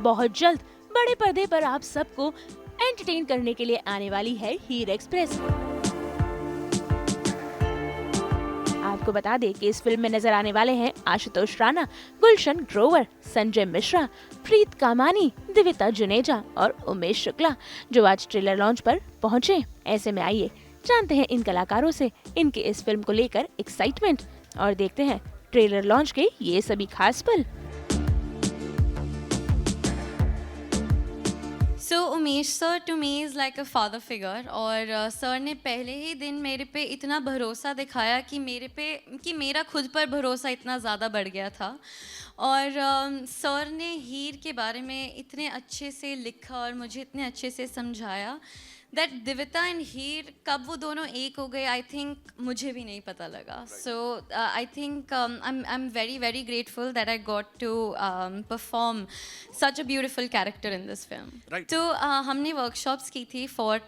बहुत जल्द बड़े पर्दे पर आप सबको एंटरटेन करने के लिए आने वाली है हीर एक्सप्रेस। आपको बता दें कि इस फिल्म में नजर आने वाले हैं आशुतोष राणा, गुलशन ग्रोवर, संजय मिश्रा, प्रीत कामानी, दिविता जुनेजा और उमेश शुक्ला, जो आज ट्रेलर लॉन्च पर पहुंचे। ऐसे में आइए जानते हैं इन कलाकारों से इनके इस फिल्म को लेकर एक्साइटमेंट और देखते हैं ट्रेलर लॉन्च के ये सभी खास पल। So Umesh sir to me is like a father figure और सर ने पहले ही दिन मेरे पे इतना भरोसा दिखाया कि मेरा खुद पर भरोसा इतना ज़्यादा बढ़ गया था। और सर ने हीर के बारे में इतने अच्छे से लिखा और मुझे इतने अच्छे से समझाया दैट दिविता एंड हीर कब वो दोनों एक हो गए, आई थिंक मुझे भी नहीं पता लगा। So I think I am very very grateful that I got to perform such a beautiful character in this film. तो हमने वर्कशॉप्स की थी for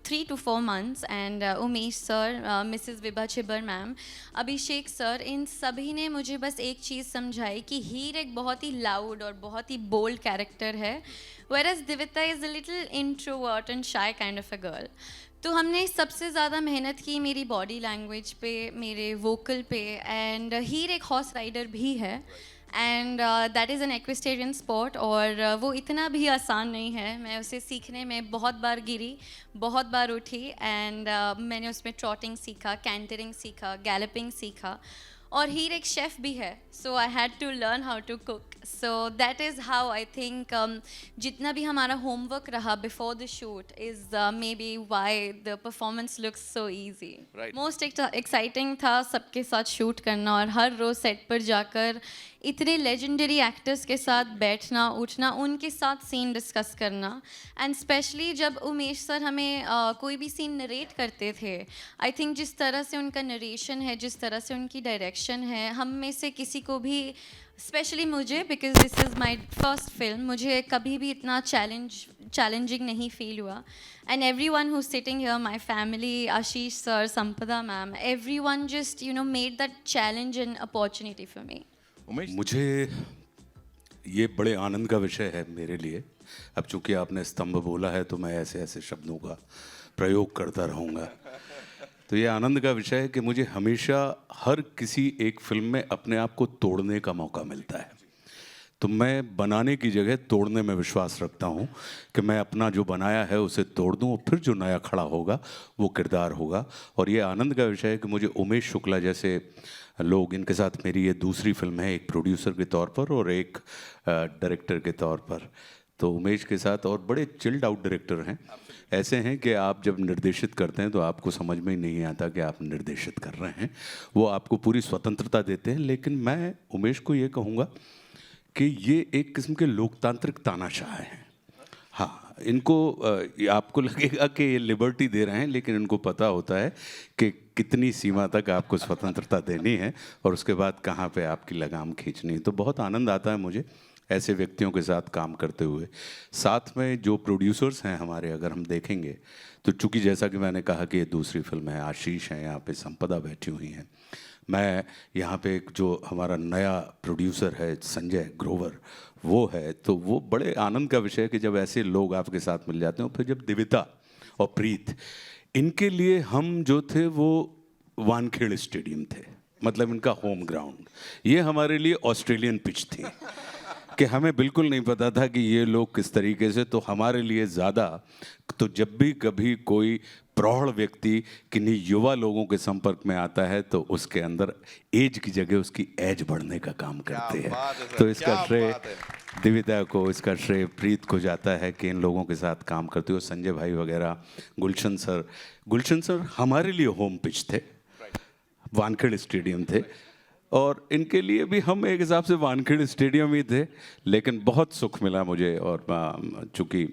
3 to 4 months and Umesh sir, Mrs Vibha Chhibber ma'am, Abhishek sir, इन सभी ने मुझे बस एक चीज़ समझाई कि हीर एक बहुत ही लाउड और बहुत ही बोल्ड कैरेक्टर है, whereas Divita is a little introvert and shy kind of a girl. तो हमने सबसे ज़्यादा मेहनत की मेरी बॉडी लैंग्वेज पे, मेरे वोकल पे, एंड हीर एक हॉर्स राइडर भी है and that is an equestrian sport और वो इतना भी आसान नहीं है। मैं उसे सीखने में बहुत बार गिरी, बहुत बार उठी एंड मैंने उसमें ट्रॉटिंग सीखा, कैंटरिंग सीखा, गैलपिंग सीखा। और हीर एक शेफ़ भी है, so I had to learn how to cook. So that is how I think जितना भी हमारा होमवर्क रहा before the shoot is maybe why the performance looks so easy. Most exciting था सबके साथ शूट करना और हर रोज़ सेट पर जाकर इतने लेजेंडरी एक्टर्स के साथ बैठना उठना, उनके साथ सीन डिस्कस करना एंड स्पेशली जब उमेश सर हमें कोई भी सीन नरेट करते थे, आई थिंक जिस तरह से उनका नरेशन है, जिस तरह से उनकी डायरेक्शन है, हम में से किसी को भी, स्पेशली मुझे, because this is my first film, मुझे कभी भी इतना चैलेंजिंग नहीं फील हुआ। And every one who sitting here, my family, Ashish sir, Sampada ma'am, every one just made that challenge and opportunity for me. मुझे ये बड़े आनंद का विषय है मेरे लिए। अब चूंकि आपने स्तंभ बोला है तो मैं ऐसे ऐसे शब्दों का प्रयोग करता रहूँगा। तो ये आनंद का विषय है कि मुझे हमेशा हर किसी एक फिल्म में अपने आप को तोड़ने का मौका मिलता है। तो मैं बनाने की जगह तोड़ने में विश्वास रखता हूँ कि मैं अपना जो बनाया है उसे तोड़ दूँ और फिर जो नया खड़ा होगा वो किरदार होगा। और ये आनंद का विषय है कि मुझे उमेश शुक्ला जैसे लोग, इनके साथ मेरी ये दूसरी फिल्म है, एक प्रोड्यूसर के तौर पर और एक डायरेक्टर के तौर पर। तो उमेश के साथ, और बड़े चिल्ड आउट डायरेक्टर हैं, ऐसे हैं कि आप जब निर्देशित करते हैं तो आपको समझ में ही नहीं आता कि आप निर्देशित कर रहे हैं। वो आपको पूरी स्वतंत्रता देते हैं। लेकिन मैं उमेश को ये कहूँगा कि ये एक किस्म के लोकतांत्रिक तानाशाह हैं। हाँ, इनको आपको लगेगा कि ये लिबर्टी दे रहे हैं, लेकिन इनको पता होता है कि कितनी सीमा तक आपको स्वतंत्रता देनी है और उसके बाद कहाँ पे आपकी लगाम खींचनी है। तो बहुत आनंद आता है मुझे ऐसे व्यक्तियों के साथ काम करते हुए। साथ में जो प्रोड्यूसर्स हैं हमारे, अगर हम देखेंगे तो चूँकि जैसा कि मैंने कहा कि ये दूसरी फिल्म है, आशीष हैं यहाँ पे, संपदा बैठी हुई हैं, मैं यहाँ पे एक जो हमारा नया प्रोड्यूसर है संजय ग्रोवर, वो है। तो वो बड़े आनंद का विषय है कि जब ऐसे लोग आपके साथ मिल जाते हैं। फिर जब दिविता और प्रीत, इनके लिए हम जो थे वो वानखेड़े स्टेडियम थे, मतलब इनका होम ग्राउंड। ये हमारे लिए ऑस्ट्रेलियन पिच थी कि हमें बिल्कुल नहीं पता था कि ये लोग किस तरीके से। तो हमारे लिए ज़्यादा, तो जब भी कभी कोई प्रौढ़ व्यक्ति किन्हीं युवा लोगों के संपर्क में आता है तो उसके अंदर एज की जगह उसकी एज बढ़ने का काम करते हैं। तो इसका श्रेय दिविता को, इसका श्रेय प्रीत को जाता है कि इन लोगों के साथ काम करते हुए, संजय भाई वगैरह, गुलशन सर हमारे लिए होम पिच थे, वानखेड़े स्टेडियम थे। और इनके लिए भी हम एक हिसाब से वानखेड़े स्टेडियम ही थे। लेकिन बहुत सुख मिला मुझे, और चूँकि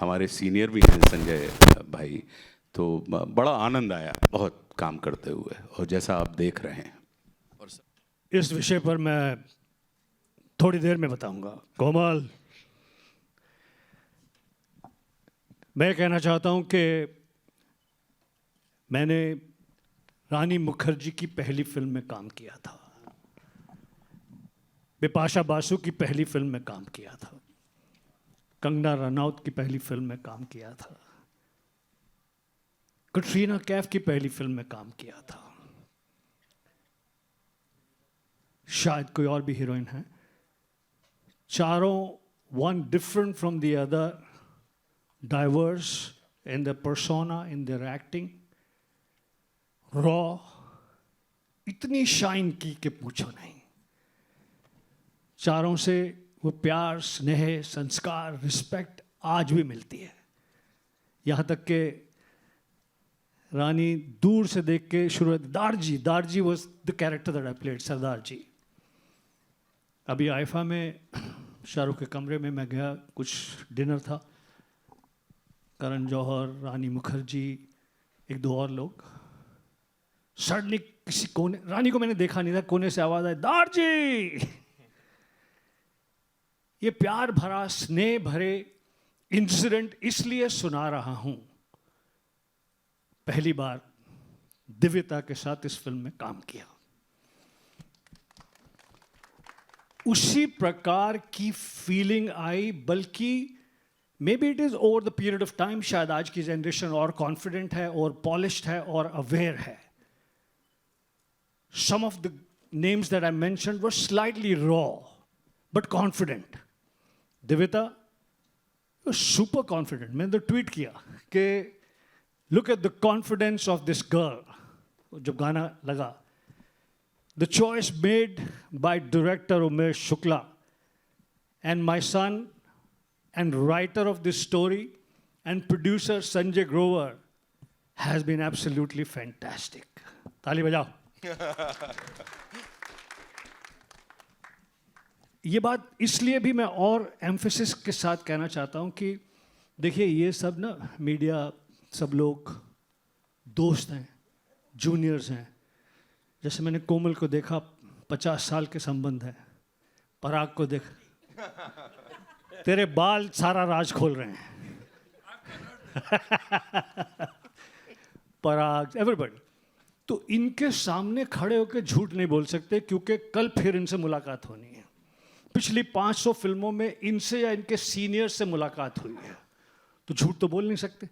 हमारे सीनियर भी हैं संजय भाई, तो बड़ा आनंद आया बहुत काम करते हुए, और जैसा आप देख रहे हैं। इस विषय पर मैं थोड़ी देर में बताऊंगा। कोमल, मैं कहना चाहता हूं कि मैंने रानी मुखर्जी की पहली फिल्म में काम किया था, बिपाशा बासु की पहली फिल्म में काम किया था, कंगना रनौत की पहली फिल्म में काम किया था, कटरीना कैफ की पहली फिल्म में काम किया था, शायद कोई और भी हीरोइन है। चारों one different from the other, diverse in the persona, in their acting, raw, इतनी शाइन की कि पूछो नहीं। चारों से वो प्यार, स्नेह, संस्कार, रिस्पेक्ट आज भी मिलती है। यहाँ तक कि रानी दूर से देख के शुरू, Darji was the character that I played, Sardar ji. अभी आइफा में शाहरुख के कमरे में मैं गया, कुछ डिनर था, करण जौहर, रानी मुखर्जी, एक दो और लोग। सडनली किसी कोने, रानी को मैंने देखा नहीं था, कोने से आवाज आई, दारजी। ये प्यार भरा, स्नेह भरे इंसिडेंट इसलिए सुना रहा हूं, पहली बार दिव्यता के साथ इस फिल्म में काम किया। उसी प्रकार की फीलिंग आई, बल्कि may be it is over the period of time, शायद आज की जनरेशन और कॉन्फिडेंट है और पॉलिश्ड है और अवेयर है। Some of the names that I mentioned were slightly raw, but confident. Divita was super confident. मैंने तो ट्वीट किया कि look at the confidence of this girl. जब गाना लगा, the choice made by director Umesh Shukla and my son and writer of this story and producer Sanjay Grover has been absolutely fantastic. ताली बजाओ। ये बात इसलिए भी मैं और एम्फेसिस के साथ कहना चाहता हूं कि देखिए, ये सब ना मीडिया, सब लोग दोस्त हैं, जूनियर्स हैं। जैसे मैंने कोमल को देखा, 50 साल के संबंध है। पराग को देख, तेरे बाल सारा राज खोल रहे हैं। पराग, एवरीबॉडी। तो इनके सामने खड़े होकर झूठ नहीं बोल सकते, क्योंकि कल फिर इनसे मुलाकात होनी है। पिछली 500 फिल्मों में इनसे या इनके सीनियर से मुलाकात हुई है, तो झूठ तो बोल नहीं सकते।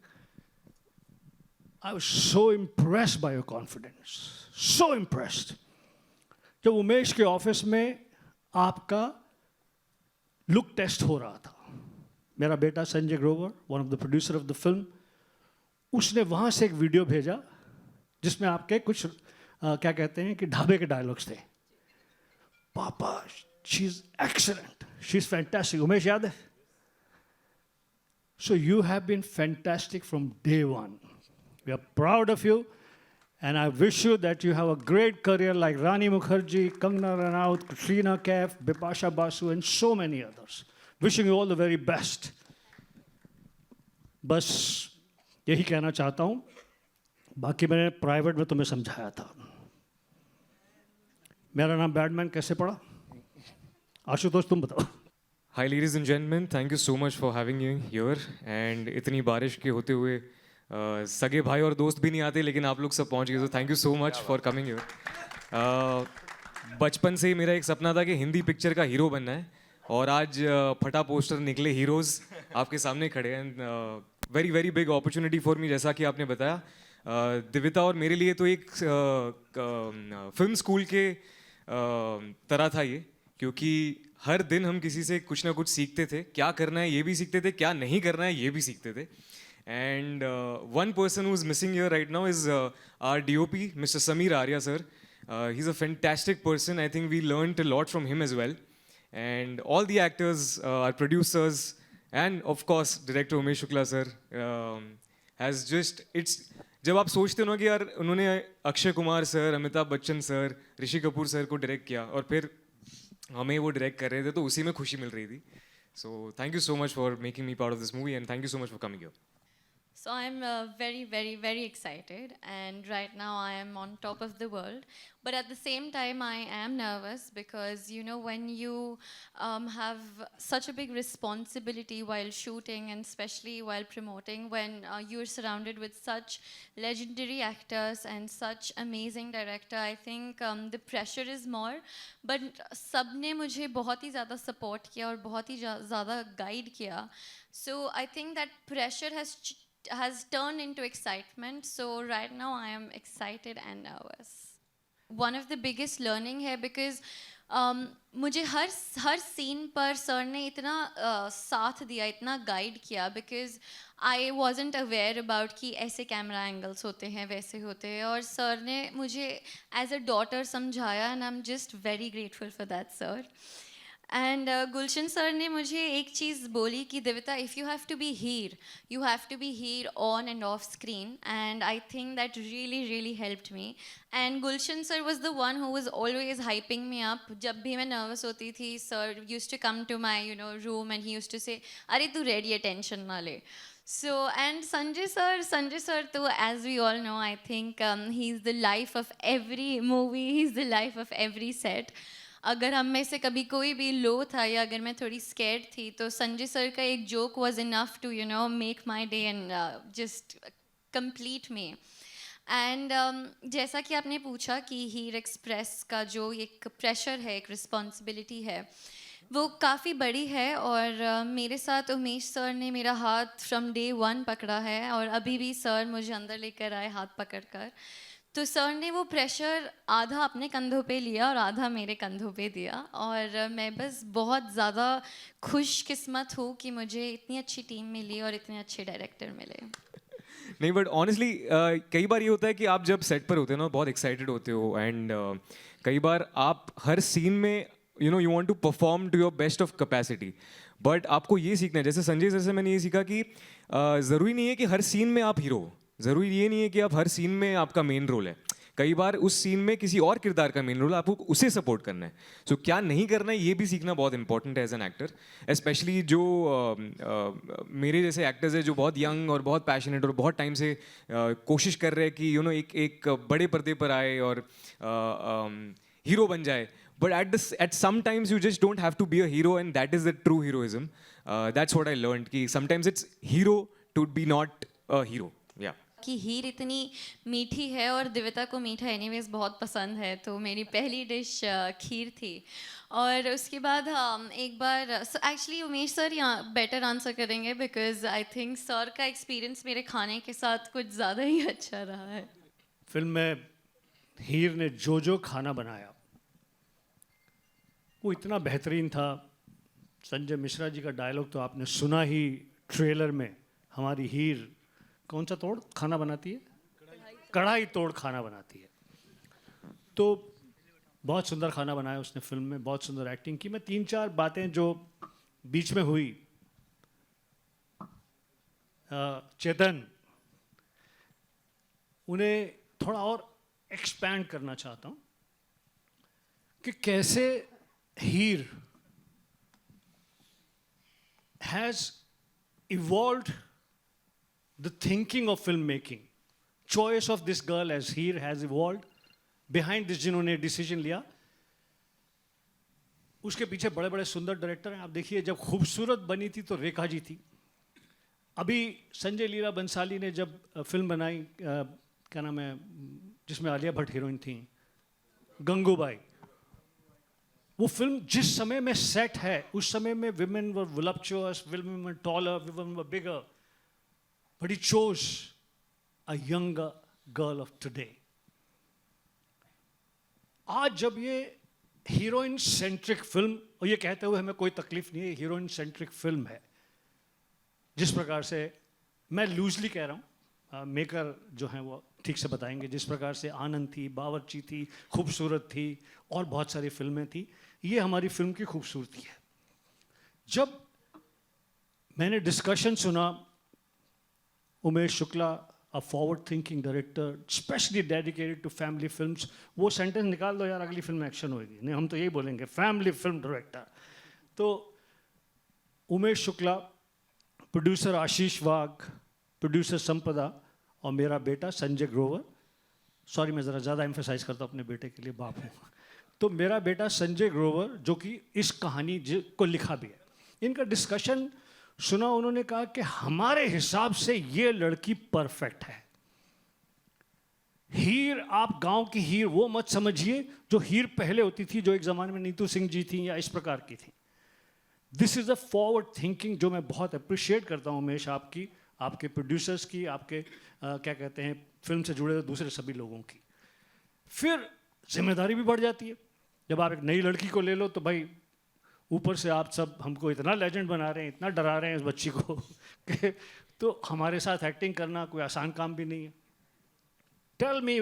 I was so impressed by your confidence, so impressed. जब उमेश के ऑफिस में आपका लुक टेस्ट हो रहा था, मेरा बेटा Sanjay Grover, one of the producer of the film, उसने वहां से एक वीडियो भेजा जिसमें आपके कुछ क्या कहते हैं कि ढाबे के डायलॉग्स थे। पापा, she is excellent, she is fantastic. Umesh याद है? So you have been fantastic from day one. We are proud of you and I wish you that you have a great career like Rani Mukerji, Kangana Ranaut, Katrina Kaif, Bipasha Basu and so many others. Wishing you all the very best. बस यही कहना चाहता हूं, बाकी मैंने private में तुम्हें समझाया था। मेरा नाम बैडमैन कैसे पड़ा? आशुतोष तुम बताओ। Hi ladies and gentlemen, thank you so much for having me here and इतनी बारिश के होते हुए सगे भाई और दोस्त भी नहीं आते, लेकिन आप लोग सब पहुंच गए, तो thank you so much for coming here. बचपन से ही मेरा एक सपना था कि हिंदी पिक्चर का हीरो बनना है, और आज फटा पोस्टर निकले, हीरोज आपके सामने खड़े हैं। Very very big opportunity for मी। जैसा कि आपने बताया, दिव्यता और मेरे लिए तो एक फिल्म स्कूल के तरह था ये, क्योंकि हर दिन हम किसी से कुछ ना कुछ सीखते थे। क्या करना है ये भी सीखते थे, क्या नहीं करना है ये भी सीखते थे। And one person who is missing here right now is our DOP mister Sameer Arya sir. He is a fantastic person. I think we learned a lot from him as well, and all the actors, our producers, and of course director Umesh Shukla sir has just, it's, जब आप सोचते हो ना कि यार उन्होंने Akshay Kumar sir, Amitabh Bachchan sir, Rishi Kapoor sir को direct किया और फिर हमें वो डायरेक्ट कर रहे थे, तो उसी में खुशी मिल रही थी। So thank you so much for making me part of this movie and thank you so much for coming here. So I'm very, very, very excited, and right now I am on top of the world. But at the same time, I am nervous because you know when you have such a big responsibility while shooting, and especially while promoting, when you're surrounded with such legendary actors and such amazing director, I think the pressure is more. But सबने मुझे बहुत ही ज़्यादा support किया और बहुत ही ज़्यादा guide किया. So I think that pressure has turned into excitement. So right now I am excited and nervous. One of the biggest learning है because मुझे हर सीन पर सर ने इतना साथ दिया, इतना गाइड किया, because I wasn't aware about कि ऐसे कैमरा एंगल्स होते हैं, वैसे होते हैं, और सर ने मुझे एज अ डॉटर समझाया, and I am just very grateful for that sir. And Gulshan sir ने मुझे एक चीज़ बोली कि Divita, if you have to be Heer, you have to be Heer on and off screen, and I think that really helped me. And Gulshan sir was the one who was always hyping me up. जब भी मैं nervous होती थी, sir use to come to my room and he use to say, अरे तू ready है, tension ना ले. So, and Sanjay sir, too, as we all know, I think he's the life of every movie, he's the life of every set. अगर हम में से कभी कोई भी लो था या अगर मैं थोड़ी स्कैर्ड थी, तो संजय सर का एक joke was enough to make my day and just complete me. And जैसा कि आपने पूछा कि हीर एक्सप्रेस का जो एक प्रेशर है, एक रिस्पॉन्सिबिलिटी है, वो काफ़ी बड़ी है. और मेरे साथ उमेश सर ने मेरा हाथ फ्रॉम डे 1 पकड़ा है, और अभी भी सर मुझे अंदर लेकर आए हाथ पकड़ कर. तो सर ने वो प्रेशर आधा अपने कंधों पे लिया और आधा मेरे कंधों पे दिया, और मैं बस बहुत ज़्यादा खुशकिस्मत हूँ कि मुझे इतनी अच्छी टीम मिली और इतने अच्छे डायरेक्टर मिले. नहीं, बट ऑनेस्टली कई बार ये होता है कि आप जब सेट पर होते हो ना, बहुत एक्साइटेड होते हो, एंड कई बार आप हर सीन में you want to perform to your best of capacity. But आपको ये सीखना है, जैसे संजय सर से मैंने ये सीखा कि ज़रूरी नहीं है कि हर सीन में आप हीरो हो, ज़रूरी ये नहीं है कि आप हर सीन में आपका मेन रोल है. कई बार उस सीन में किसी और किरदार का मेन रोल है, आपको उसे सपोर्ट करना है. सो क्या नहीं करना है, ये भी सीखना बहुत इंपॉर्टेंट है एज एन एक्टर. स्पेशली जो मेरे जैसे एक्टर्स हैं जो बहुत यंग और बहुत पैशनेट और बहुत टाइम से कोशिश कर रहे हैं कि एक बड़े पर्दे पर आए और हीरो बन जाए. But at sometimes you just don't have to be a hero, and that is the true heroism. That's what I learned. कि sometimes it's hero to be not a hero. Yeah. कि हीर इतनी मीठी है और दिविता को मीठा एनीवेज बहुत पसंद है, तो मेरी पहली डिश खीर थी. और उसके बाद एक बार एक्चुअली उमेश सर यहाँ बेटर आंसर करेंगे, बिकॉज आई थिंक सर का एक्सपीरियंस मेरे खाने के साथ कुछ ज़्यादा ही अच्छा रहा है. फिल्म में हीर ने जो खाना बनाया वो इतना बेहतरीन था. संजय मिश्रा जी का डायलॉग तो आपने सुना ही ट्रेलर में. हमारी हीर कौन सा तोड़ खाना बनाती है? कढ़ाई तोड़ खाना बनाती है. तो बहुत सुंदर खाना बनाया उसने फिल्म में, बहुत सुंदर एक्टिंग की. मैं 3-4 बातें जो बीच में हुई, चेतन, उन्हें थोड़ा और एक्सपैंड करना चाहता हूँ कि कैसे हीर has evolved the thinking of filmmaking. Choice of this girl as Heer has evolved. Behind this जिन्होंने डिसीजन लिया, उसके पीछे बड़े बड़े सुंदर डायरेक्टर हैं. आप देखिए, जब खूबसूरत बनी थी तो रेखा जी थी. अभी संजय लीला बंसाली ने जब फिल्म बनाई, क्या नाम है, जिसमें आलिया भट्ट हीरोइन थी, गंगूबाई, वो फिल्म जिस समय में सेट है, उस समय में women were voluptuous, women were taller, women were bigger, but he chose a younger girl of today. आज जब ये हीरोइन सेंट्रिक फिल्म, और ये कहते हुए हमें कोई तकलीफ नहीं है, हीरोइन सेंट्रिक फिल्म है, जिस प्रकार से, मैं लूजली कह रहा हूँ, मेकर जो हैं वो ठीक से बताएंगे, जिस प्रकार से आनंद थी, बावर्ची थी, खूबसूरत थी, और बहुत सारी फिल्में थी. ये हमारी फिल्म की खूबसूरती है. जब मैंने डिस्कशन सुना, Umesh Shukla, a forward thinking director specially dedicated to family films, वो सेंटेंस निकाल दो यार, अगली फिल्म में एक्शन होगी. नहीं, हम तो यही बोलेंगे, फैमिली फिल्म डायरेक्टर. तो उमेश शुक्ला, प्रोड्यूसर आशीष वाघ, प्रोड्यूसर संपदा और मेरा बेटा संजय ग्रोवर। सॉरी, मैं ज़रा ज़्यादा एम्फेसाइज करता हूँ अपने बेटे के लिए, बाप हूँ। तो मेरा बेटा संजय ग्रोवर जो कि इस कहानी को लिखा भी है, इनका डिस्कशन सुना। उन्होंने कहा कि हमारे हिसाब से ये लड़की परफेक्ट है। हीर, आप गांव की हीर वो मत समझिए जो हीर पहले होती थी, जो एक ज़माने में नीतू सिंह जी थी या इस प्रकार की थी। This is a forward thinking जो मैं बहुत अप्रिशिएट करता हूँ उमेश, आपकी, आपके प्रोड्यूसर्स की, आपके क्या कहते हैं फिल्म से जुड़े दूसरे सभी लोगों की। फिर जिम्मेदारी भी बढ़ जाती है। जब आप एक नई लड़की को ले लो तो भाई ऊपर से आप सब हमको इतना लेजेंड बना रहे हैं, इतना डरा रहे हैं इस बच्ची को कि तो हमारे साथ एक्टिंग करना कोई आसान काम भी नहीं है। टेल मी,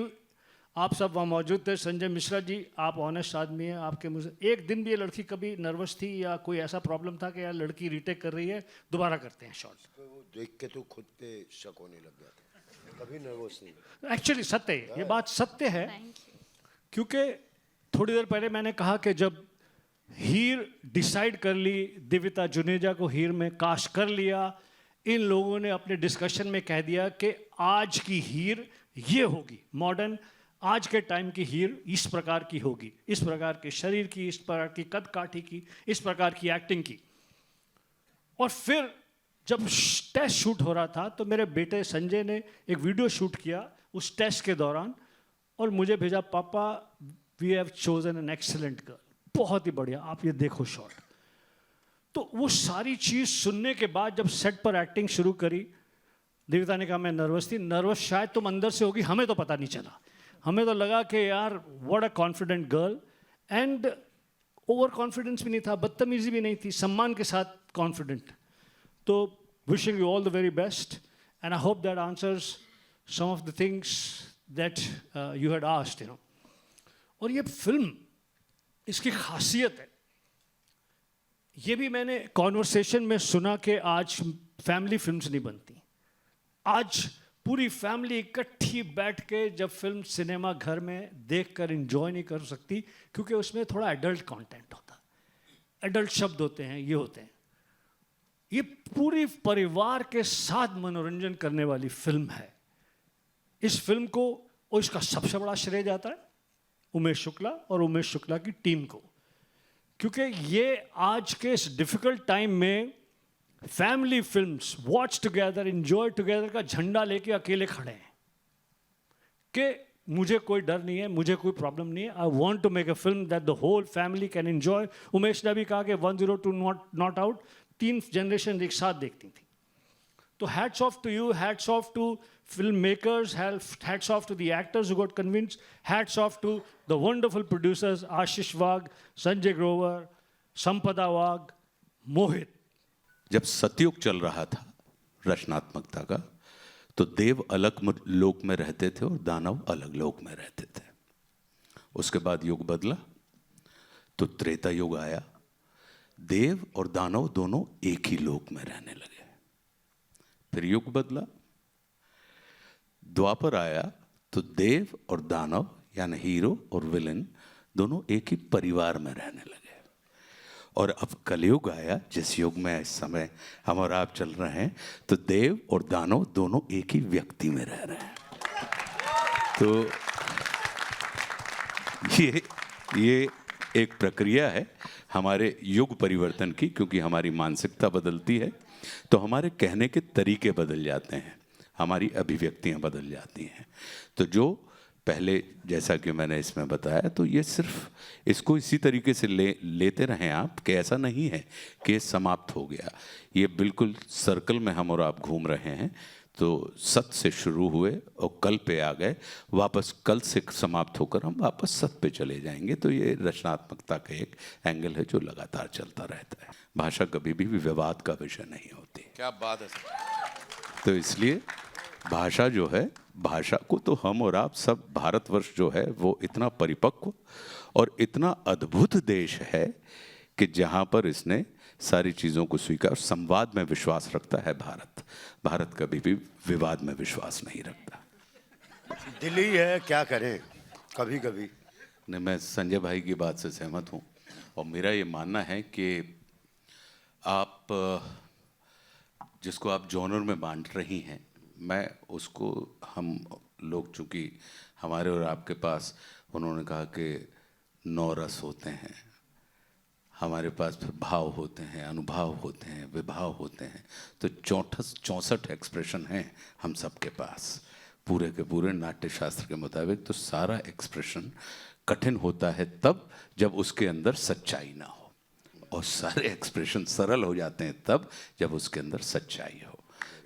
आप सब वहाँ मौजूद थे, संजय मिश्रा जी, आप ऑनेस्ट आदमी हैं, आपके मुझे एक दिन भी ये लड़की कभी नर्वस थी या कोई ऐसा प्रॉब्लम था कि यार लड़की रीटेक कर रही है, दोबारा करते हैं शॉट? वो देख के तो खुद पे शक होने लग गया था, कभी नर्वस नहीं। एक्चुअली सत्य है, ये बात सत्य है। क्योंकि थोड़ी देर पहले मैंने कहा कि जब हीर डिसाइड कर ली, दिव्यता जुनेजा को हीर में कास्ट कर लिया, इन लोगों ने अपने डिस्कशन में कह दिया कि आज की हीर ये होगी, मॉडर्न आज के टाइम की हीर इस प्रकार की होगी, इस प्रकार के शरीर की, इस प्रकार की कद काठी की, इस प्रकार की एक्टिंग की। और फिर जब टेस्ट शूट हो रहा था तो मेरे बेटे संजय ने एक वीडियो शूट किया उस टेस्ट के दौरान और मुझे भेजा, पापा we have chosen an excellent girl, बहुत ही बढ़िया, आप ये देखो शॉट। तो वो सारी चीज़ सुनने के बाद जब सेट पर एक्टिंग शुरू करी, देवता ने कहा मैं नर्वस थी। नर्वस शायद तुम अंदर से होगी, हमें तो पता नहीं चला। हमें तो लगा कि यार what a confident girl, and over confidence भी नहीं था, बदतमीजी भी नहीं थी, सम्मान के साथ कॉन्फिडेंट। तो wishing you all the very best and I hope that answers some of the things that you had asked, you know. और ये फिल्म, इसकी खासियत है, ये भी मैंने कॉन्वर्सेशन में सुना कि आज फैमिली फिल्म्स नहीं बनती। आज पूरी फैमिली इकट्ठी बैठ के जब फिल्म सिनेमा घर में देखकर एंजॉय नहीं कर सकती, क्योंकि उसमें थोड़ा एडल्ट कंटेंट होता है, एडल्ट शब्द होते हैं, ये होते हैं। ये पूरी परिवार के साथ मनोरंजन करने वाली फिल्म है। इस फिल्म को और इसका सबसे बड़ा श्रेय जाता है उमेश शुक्ला और उमेश शुक्ला की टीम को, क्योंकि ये आज के इस डिफिकल्ट टाइम में family films, watch together, enjoy together का झंडा लेके अकेले खड़े हैं कि मुझे कोई डर नहीं है, मुझे कोई प्रॉब्लम नहीं है, I want to make a film that the whole family can enjoy. Umesh ने भी कहा कि 102 नॉट आउट 3 जनरेशन एक साथ देखती थी। तो hats off to you, hats off to film makers, hats off to the actors who got convinced, hats off to the wonderful producers Ashish Wagh, Sanjay Grover, Sampada Wagh, मोहित। जब सतयुग चल रहा था रचनात्मकता का, तो देव अलग लोक में रहते थे और दानव अलग लोक में रहते थे। उसके बाद युग बदला तो त्रेता युग आया, देव और दानव दोनों एक ही लोक में रहने लगे। फिर युग बदला, द्वापर आया तो देव और दानव यानी हीरो और विलेन दोनों एक ही परिवार में रहने लगे। और अब कलयुग आया, जिस युग में इस समय हम और आप चल रहे हैं, तो देव और दानव दोनों एक ही व्यक्ति में रह रहे हैं। तो ये एक प्रक्रिया है हमारे युग परिवर्तन की, क्योंकि हमारी मानसिकता बदलती है तो हमारे कहने के तरीके बदल जाते हैं, हमारी अभिव्यक्तियां बदल जाती हैं। तो जो पहले, जैसा कि मैंने इसमें बताया, तो ये सिर्फ इसको इसी तरीके से लेते रहें आप, कि ऐसा नहीं है कि समाप्त हो गया। ये बिल्कुल सर्कल में हम और आप घूम रहे हैं। तो सत से शुरू हुए और कल पे आ गए, वापस कल से समाप्त होकर हम वापस सत पे चले जाएंगे। तो ये रचनात्मकता का एक एंगल है जो लगातार चलता रहता है। भाषा कभी भी विवाद का विषय नहीं होती। क्या बात है सर। तो इसलिए भाषा जो है, भाषा को तो हम और आप सब, भारतवर्ष जो है वो इतना परिपक्व और इतना अद्भुत देश है कि जहाँ पर इसने सारी चीज़ों को स्वीकार, संवाद में विश्वास रखता है। भारत कभी भी विवाद में विश्वास नहीं रखता। दिल्ली है, क्या करें कभी कभी। नहीं, मैं संजय भाई की बात से सहमत हूँ और मेरा ये मानना है कि आप जिसको आप जॉनर में बांट रही हैं, मैं उसको, हम लोग चूँकि हमारे और आपके पास, उन्होंने कहा कि 9 रस होते हैं, हमारे पास फिर भाव होते हैं, अनुभाव होते हैं, विभाव होते हैं, तो 64 एक्सप्रेशन हैं हम सबके पास पूरे के पूरे नाट्य शास्त्र के मुताबिक। तो सारा एक्सप्रेशन कठिन होता है तब जब उसके अंदर सच्चाई ना हो, और सारे एक्सप्रेशन सरल हो जाते हैं तब जब उसके अंदर सच्चाई हो।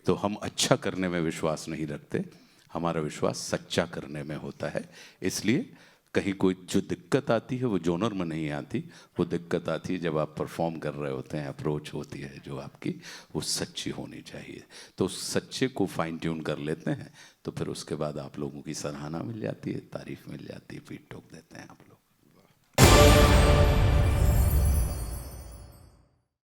तो हम अच्छा करने में विश्वास नहीं रखते, हमारा विश्वास सच्चा करने में होता है। इसलिए कहीं कोई जो दिक्कत आती है वो जोनर में नहीं आती, वो दिक्कत आती है जब आप परफॉर्म कर रहे होते हैं, अप्रोच होती है जो आपकी, वो सच्ची होनी चाहिए। तो उस सच्चे को फाइन ट्यून कर लेते हैं, तो फिर उसके बाद आप लोगों की सराहना मिल जाती है, तारीफ मिल जाती है, पीठ ठोक देते हैं आप लोग।